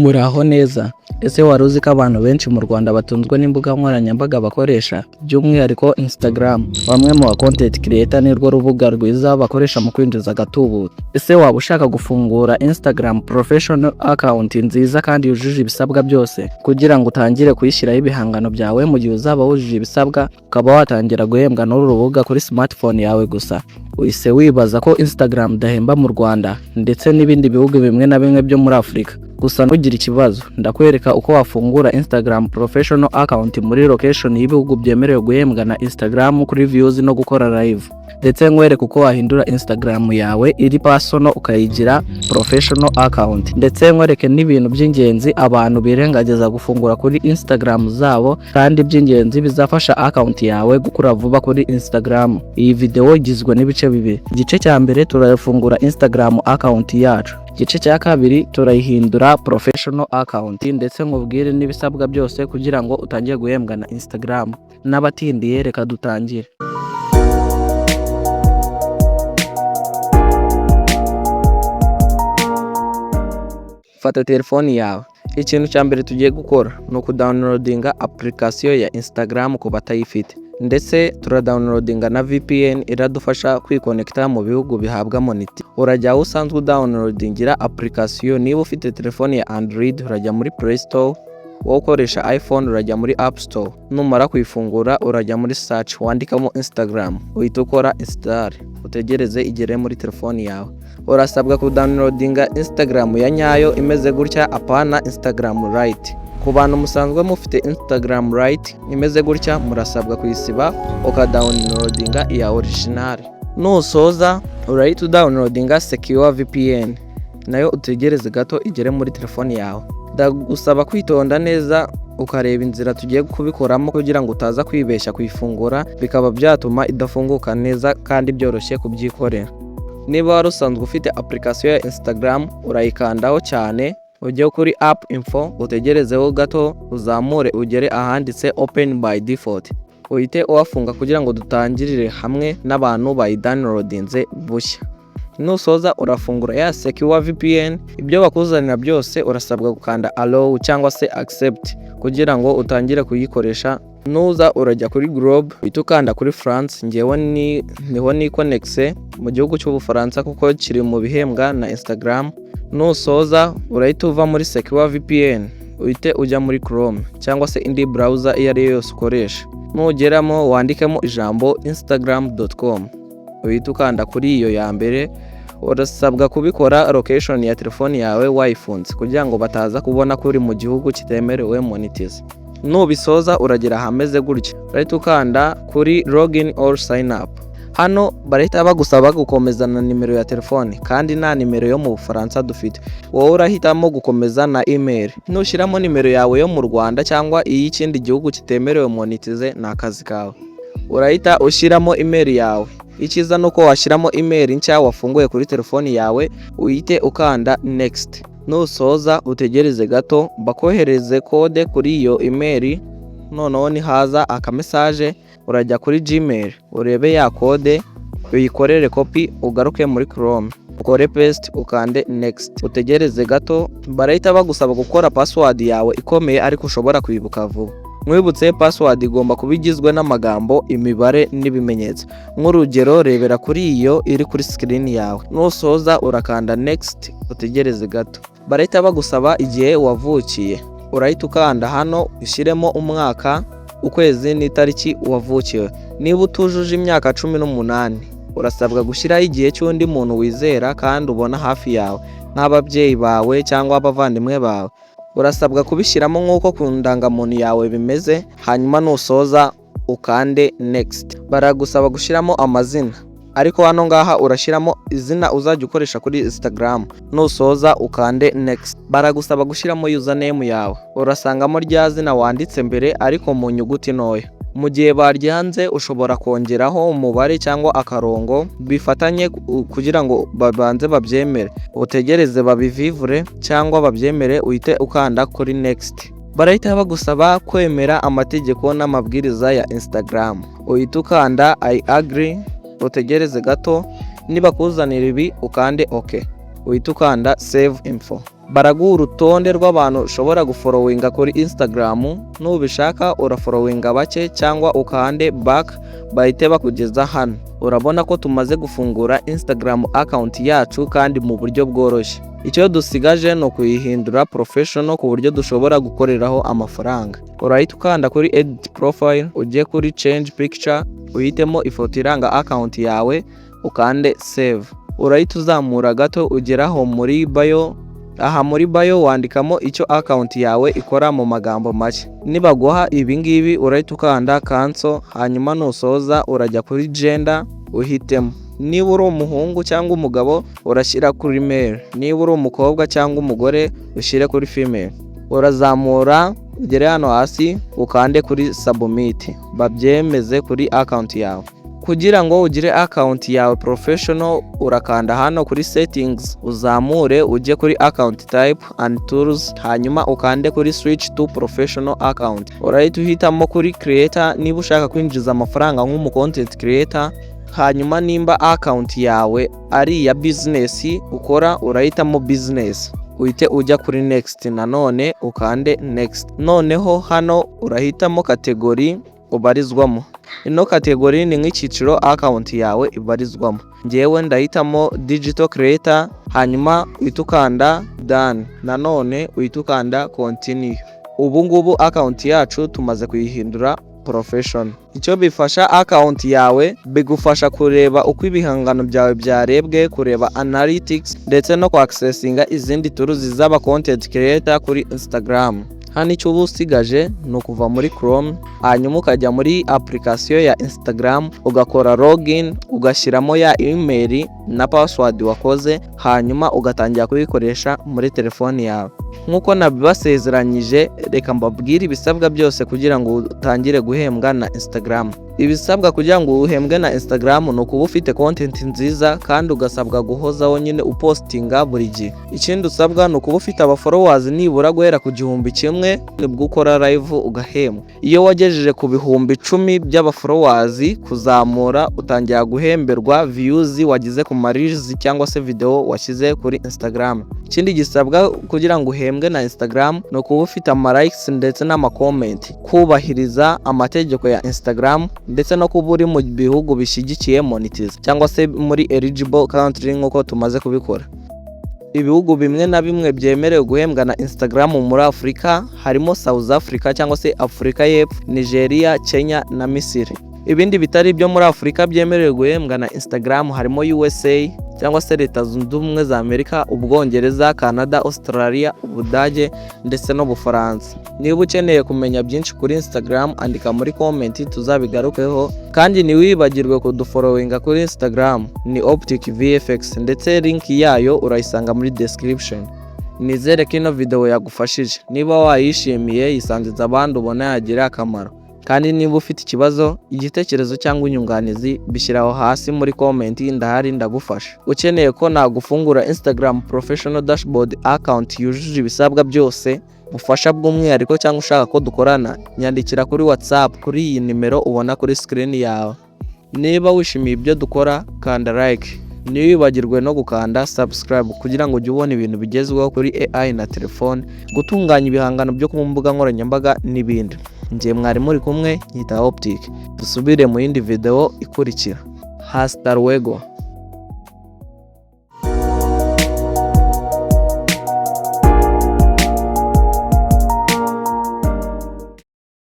Muraho neza. Ese wari uzi ko abantu benshi mu Rwanda batunzwe n'imbuga nkoranyambaga bakoresha, by'umwihariko Instagram? Bamwe mu ba content creator nirwo rubuga rwiza bakoresha mu kwinjiza agatubutse. Ese waba ushaka gufungura Instagram professional account nziza kandi yujuje ibisabwa byose kugira ngo utangire kuyishyiraho ibihangano byawe mu gihe uzaba wujuje ibisabwa, ukaba watangira guhembwa n'uru rubuga kuri smartphone yawe gusa? Uhise wibaza ko Instagram idahemba mu Rwanda ndetse n'ibindi bihugu bimwe na bimwe byo muri Afurika. Gusa ntugire ikibazo, ndakwereka uko wafungura Instagram professional account muri location y'ibihugu byemerewe guhembwa na Instagram kuri views no gukora live. Ndetse nkwereka uko wahindura Instagram yawe iri personal ukayigira professional account. Ndetse nkwereke n'ibintu by'ingenzi abantu birengagiza gufungura kuri Instagram zabo kandi by'ingenzi bizafasha account yawe gukura vuba kuri Instagram. Iyi video igizwe n'ibice bibiri. Igice cya mbere turafungura Instagram account yacu. Igice cya kabiri turayihindura professional account ndetse nkubwire n'ibisabwa byose kugira ngo utangiye guhembwa na Instagram. N'abatindiye reka dutangire. Fata telefoni yawe. Ikintu cya mbere tugiye gukora ni ukudownloadinga application ya Instagram ku batayifite, ndetse turadownloadinga na VPN iradufasha kwikonekta mu bihugu bihabwa moniti. Urajya aho usanzwe udownloadingira application. Niba ufite telefoni ya Android urajya muri Play Store, wowe ukoresha iPhone urajya muri App Store. Numara kuyifungura urajya muri search, wandikamo Instagram, uhita ukora install, utegereze igere muri telefoni yawe. Urasabwa kudownloadinga Instagram ya nyayo imeze gutya, apana Instagram Lite. Ku bantu musanzwe mufite Instagram Lite imeze gutya, murasabwa kuyisiba ukadownloadinga iya original. Nusoza urahita downloadinga Secure VPN, nayo utegereze gato igere muri telefoni yawe. Ndagusaba kwitonda neza ukareba inzira tugiye kubikoramo kugira ngo utaza kwibeshya kuyifungura bikaba byatuma idafunguka neza kandi byoroshye kubyikorera. Niba wari usanzwe ufite application ya Instagram urayikandaho cyane, ujye kuri app info, utegerezeho gato uzamure ugere ahanditse open by default, uhite uwafunga kugira ngo dutangirire hamwe n'abantu bayidownloadinze bushya. Nusoza urafungura ya Secure VPN, ibyo bakuzanira byose urasabwa gukanda allow cyangwa se accept kugira ngo utangire kuyikoresha. Nuza urajya kuri Globe, uhita ukanda kuri France. Ngewe niho nikonekse mu gihugu cy'Ubufaransa kuko kiri mu bihembwa na Instagram. Nusoza urahita uva muri Secure VPN, uhite ujya muri Chrome cyangwa se indi browser iyo ari yo yose ukoresha. Nugeramo wandikemo ijambo instagram.com, uhita ukanda kuri iyo ya mbere. Urasabwa kubikora location ya telefoni yawe wayifunze kugira ngo bataza kubona ko uri mu gihugu kitemerewe monetize. Nubisoza uragera hameze gutya, urahita ukanda kuri login or sign up. Hano barahita bagusaba gukomeza na nimero ya telefoni kandi nta nimero yo mu Bufaransa dufite. Wowe urahitamo gukomeza na email. Nushyiramo nimero yawe yo mu Rwanda cyangwa iy'ikindi gihugu kitemerewe monetize ni akazi kawe. Urahita ushyiramo email yawe. Ikiza nuko washyiramo email nshya wafunguye kuri telefoni yawe, uhite ukanda next. Nusoza utegereze gato bakohereze kode kuri iyo email. Noneho nihaza akamesaje urajya kuri Gmail urebe ya kode, uyikorere copy, ugaruke muri Chrome ukore paste, ukande next, utegereze gato. Barahita bagusaba gukora password yawe ikomeye ariko ushobora kwibuka vuba. Mwibutse password igomba kuba igizwe n'amagambo, imibare n'ibimenyetso. Nk'urugero rebera kuri iyo iri kuri screen yawe. Nusoza urakanda next, utegereze gato. Barahita bagusaba igihe wavukiye, urahita ukanda hano ushyiremo umwaka, ukwezi n'itariki wavukiwe. Niba utujuje imyaka 18 urasabwa gushyiraho igihe cy'undi muntu wizera kandi ubona hafi yawe nk'ababyeyi bawe cyangwa abavandimwe bawe. Urasabwa kubishyiramo nk'uko ku ndangamuntu yawe bimeze. Hanyuma nusoza ukande next. Baragusaba gushyiramo amazina, ariko hano ngaha urashyiramo izina uzajya ukoresha kuri Instagram. Nusoza ukande next. Baragusaba gushyiramo username yawe, urasangamo rya zina wanditse mbere ariko mu nyuguti ntoya. Mu gihe baryanze ushobora kongeraho umubare cyangwa akarongo bifatanye kugira ngo babanze babyemere. Utegereze babivivure cyangwa babyemere, uhite ukanda kuri next. Barahita bagusaba kwemera amategeko n'amabwiriza ya Instagram, uhita ukanda I agree, utegereze gato. Niba kuzanira ibi ukande OK. uhita ukanda save info. Baraguha urutonde rw'abantu ushobora gufolowinga kuri Instagram, nubishaka urafolowinga bake cyangwa ukande back bahite bakugeza hano. Urabona ko tumaze gufungura Instagram account yacu kandi mu buryo bworoshye. Icyo dusigaje no kuyihindura professional ku buryo dushobora gukoreraho amafaranga. Urahita ukanda kuri edit profile, ujye kuri change picture, uhitemo ifoto iranga account yawe, ukande save. Urahita uzamura gato ugeraho muri bio. Aha muri bio wandikamo icyo account yawe ikora mu magambo make. Nibaguha ibi ngibi urahita ukanda cancel, hanyuma nusoza urajya kuri gender uhitemo. Niba uri umuhungu cyangwa umugabo urashyira kuri male, niba uri umukobwa cyangwa umugore ushyire kuri female. Urazamura ugere hano hasi ukande kuri submit, babyemeze kuri account yawe. Kugira ngo ugire account yawe professional urakanda hano kuri settings, uzamure ujye kuri account type and tools, hanyuma ukande kuri switch to professional account. Urahita uhitamo kuri creator niba ushaka kwinjiza amafaranga nk'umu content creator, hanyuma nimba account yawe ari ya business ukora urahitamo business, uhite ujya kuri next, nanone ukande next. Noneho hano urahitamo category ubarizwamo. Ino category ni nk'icyiciro account yawe ibarizwamo. Ngewe ndahitamo digital creator, hanyuma uhita ukanda done, nanone uhita ukanda continue. Ubu ngubu account yacu tumaze kuyihindura professional. Icyo bifasha account yawe, bigufasha kureba uko ibihangano byawe byarebwe, kureba analytics ndetse no accessinga izindi tools z'aba content creator kuri Instagram. Hano icyo uba usigaje ni ukuva muri Chrome, hanyuma ukajya muri application ya Instagram, ugakora login, ugashyiramo ya email na password wakoze, hanyuma ugatangira kubikoresha muri telefoni yawe. Nk'uko nabibasezeranyije, reka mbabwire ibisabwa byose kugira ngo utangire guhembwa na Instagram. Ibisabwa kugira ngo uhembwe na Instagram ni ukuba ufite content nziza kandi ugasabwa guhozaho nyine upostinga buri gihe. Ikindi usabwa ni ukuba ufite abafollowers nibura guhera ku 1,000 nibwo ukora live ugahembwa. Iyo wagejeje ku 10,000 by'abafollowers kuzamura, utangira guhemberwa views wagize ku reels cyangwa se video washyize kuri Instagram. Ikindi gisabwa kugira ngo uhembwe na Instagram ni ukuba ufite likes ndetse n'ama-comment, kubahiriza amategeko ya Instagram ndetse no kuba uri mu bihugu bishyigikiye monetize cyangwa se muri eligible country nk'uko tumaze kubikora. Ibihugu bimwe na bimwe byemerewe guhembwa na Instagram muri Afurika harimo South Africa cyangwa se Afurika y'Epfo, Nigeria, Kenya na Misiri. Ibindi bitari byo muri Afurika byemerewe guhembwa na Instagram harimo USA cyangwa se Leta Zunze Ubumwe za Amerika, Ubwongereza, Canada, Australia, Ubudage ndetse no Bufaransa. Niba ukeneye kumenya byinshi kuri Instagram, andika muri comment tuzabigarukeho, kandi ntiwibagirwe kudufollowinga kuri Instagram ni Optic VFX, ndetse link yayo urayisanga muri description. Nizere ko ino video yagufashije. Niba wayishimiye yisangiza abandi ubona yagira akamaro. Kandi niba ufite ikibazo, igitekerezo cyangwa inyunganizi, bishyiraho hasi muri comment, ndahari ndagufasha. Ukeneye ko nagufungura Instagram professional dashboard account yujuje ibisabwa byose, bufasha bw'umwihariko cyangwa ushaka ko dukorana, nyandikira kuri WhatsApp kuri iyi nimero ubona kuri screen yawe. Niba wishimiye ibyo dukora, kanda like. Ntiwibagirwe no gukanda subscribe kugira ngo ujye ubona ibintu bigezweho kuri AI na telefone, gutunganya ibihangano byo ku mbuga nkoranyambaga n'ibindi. Njye mwari muri kumwe, nyita Optic. Dusubire mu yindi video ikurikira. Hasta luego.